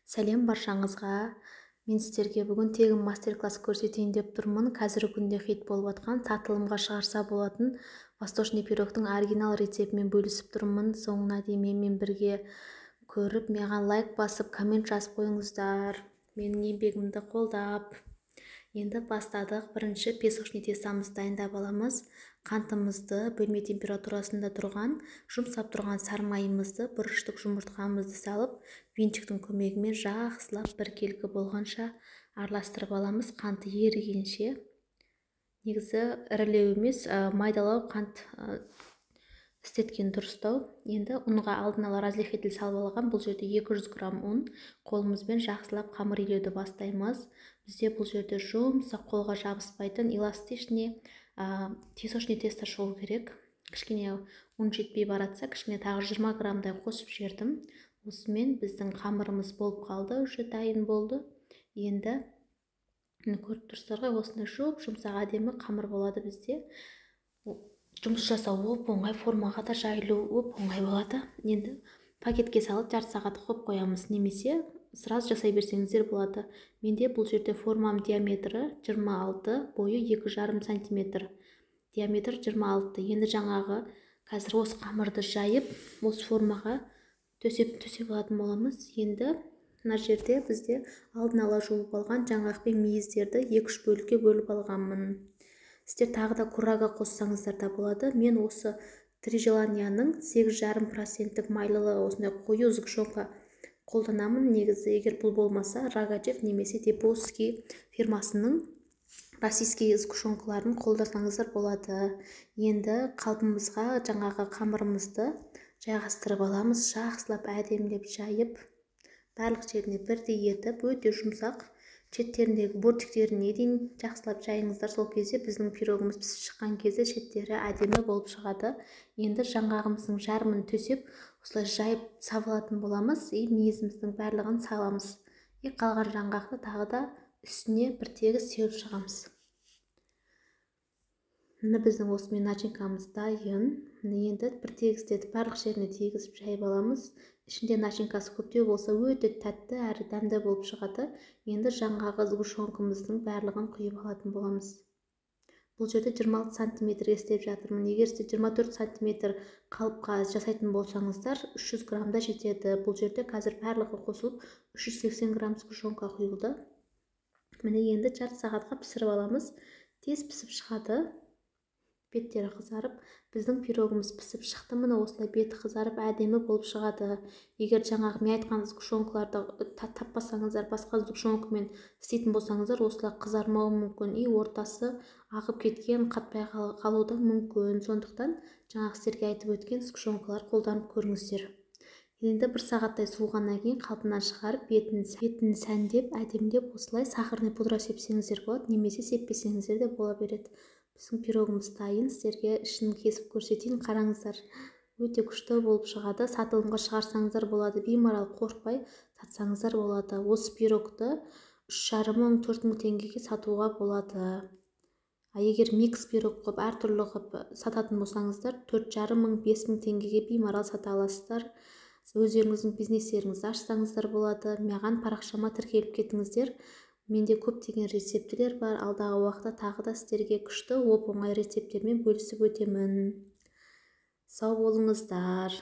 Сәлем баршаңызға. Мен сіздерге бүгін тегін мастер-класс көрсетейін деп тұрмын. Қазіргі күнде хит болып жатқан, сатылымға шығарса болатын восточный пирогтың оригинал рецептімен бөлісіп тұрмын. Соңына дейін менімен бірге көріп, маған лайк басып, коммент жазып қойыңыздар. Менің еңбегімді қолдап. Енді бастадық. Бірінші песочный тестамызды дайындап аламыз. Қантымызды бөлме температурасында тұрған, жұмсап тұрған сармайымызды, бұрыштық жұмыртқамызды салып, венчиктің көмегімен жақсылап біркелкі болғанша араластырып аламыз. Қанты ерігенше. Негізі ірілеу емес, майдалау қант істеткен дұрыстау. Енді ұнға алдын ала разрыхлитель салып алған. Бұл жерде 200 грамм ұн. Қолымызбен жақсылап қамыр илеуді бастаймыз. Бізде бұл жерде жұмсақ, қолға жабыспайтын эластичный песочный тесто шығу керек. Кішкене ұн жетпей баратса, кішкене тағы 20 граммдай қосып жібердім. Осымен біздің қамырымыз болып қалды, уже дайын болды. Енді көріп тұрсыздар ғой, осындай жұмсақ әдемі қамыр болады бізде. Жұмыс жасау оп-оңай, формаға да жайылу оп-оңай болады. Енді пакетке салып жарты сағат қойып қоямыз, немесе сразу жасай берсеңіздер болады. Менде бұл жерде формам диаметрі 26, бойы 2,5 см. Диаметр 26. Енді жаңағы қазір осы қамырды жайып, осы формаға төсеп алатын боламыз. Енді мына жерде бізде алдын ала жуып алған жаңғақпен мейіздерді 2-3 бөлікке бөліп алғанмын. Сіздер тағы да курага қоссаңыздар да болады. Мен осы Три желанияның 8,5% майлылығы осындай қою сгущенка қолданамын. Негізі егер бұл болмаса, Рогачев немесе Деповский фирмасының российский сгущенкаларын қолдансаңыздар болады. Енді қалпымызға жаңағы қамырымызды жайғастырып аламыз. Жақсылап әдемілеп жайып, барлық жеріне бірдей етіп, өте жұмсақ, шеттеріндегі бортиктеріне дейін жақсылап жайыңыздар. Сол кезде біздің пирогымыз пісіп шыққан кезде шеттері әдемі болып шығады. Енді жаңғағымыздың жарымын төсеп, осылай жайып сабылатын боламыз. Мейізіміздің барлығын саламыз. Қалған жаңғақты тағы да үстіне бір тегіс сеуіп шығамыз. Міне біздің осымен начинкамыз дайын. Енді бір тегістетіп барлық жеріне тегізіп жайып аламыз. Ішінде начинкасы көптеу болса өте тәтті әрі дәмді болып шығады. Енді жаңғағы сгущенкамыздың барлығын құйып алатын боламыз. Бұл жерде 26 см істеп жатырмын. Егер сіз 24 см қалыпқа жасайтын болсаңыздар, 300 граммда жетеді. Бұл жерде қазір барлығы қосылып 380 грамм сгущенка құйылды. Міне енді жарты сағатқа пісіріп аламыз. Тез пісіп шығады. Беттері қызарып, біздің пирогымыз пісіп шықты. Міне осылай беті қызарып әдемі болып шығады. Егер жаңағы мен айтқан сгущенкаларды таппасаңыздар, басқа сгущенкамен істейтін болсаңыздар, осылай қызармауы мүмкін. Ортасы ағып кеткен, қатпай қалуы да мүмкін. Сондықтан жаңағы сіздерге айтып өткен сгущенкалар қолданып көріңіздер. Енді бір сағаттай суығаннан кейін қалпынан шығарып, бетін сәндеп, әдемдеп, осылай сахарный пудра сепсеңіздер болады, немесе сеппесеңіздер де бола береді. Біздің пирогымыз дайын. Сіздерге ішін кесіп көрсетейін, қараңыздар. Өте күшті болып шығады. Сатылымға шығарсаңыздар болады. Беймарал қорықпай сатсаңыздар болады. Осы пирогты 3,5-4 теңгеге сатуға болады. Егер микс пирог қып, әртүрлі қып сататын болсаңыздар, 4,5-5 теңгеге беймарал сата аласыздар. Өздеріңіздің бизнестеріңізді ашсаңыздар болады. Маған парақшама тіркеліп кетіңіздер. Менде көптеген рецептілер бар. Алдағы уақытта тағы да сіздерге күшті оп-оңай рецепттермен бөлісіп өтемін. Сау болыңыздар.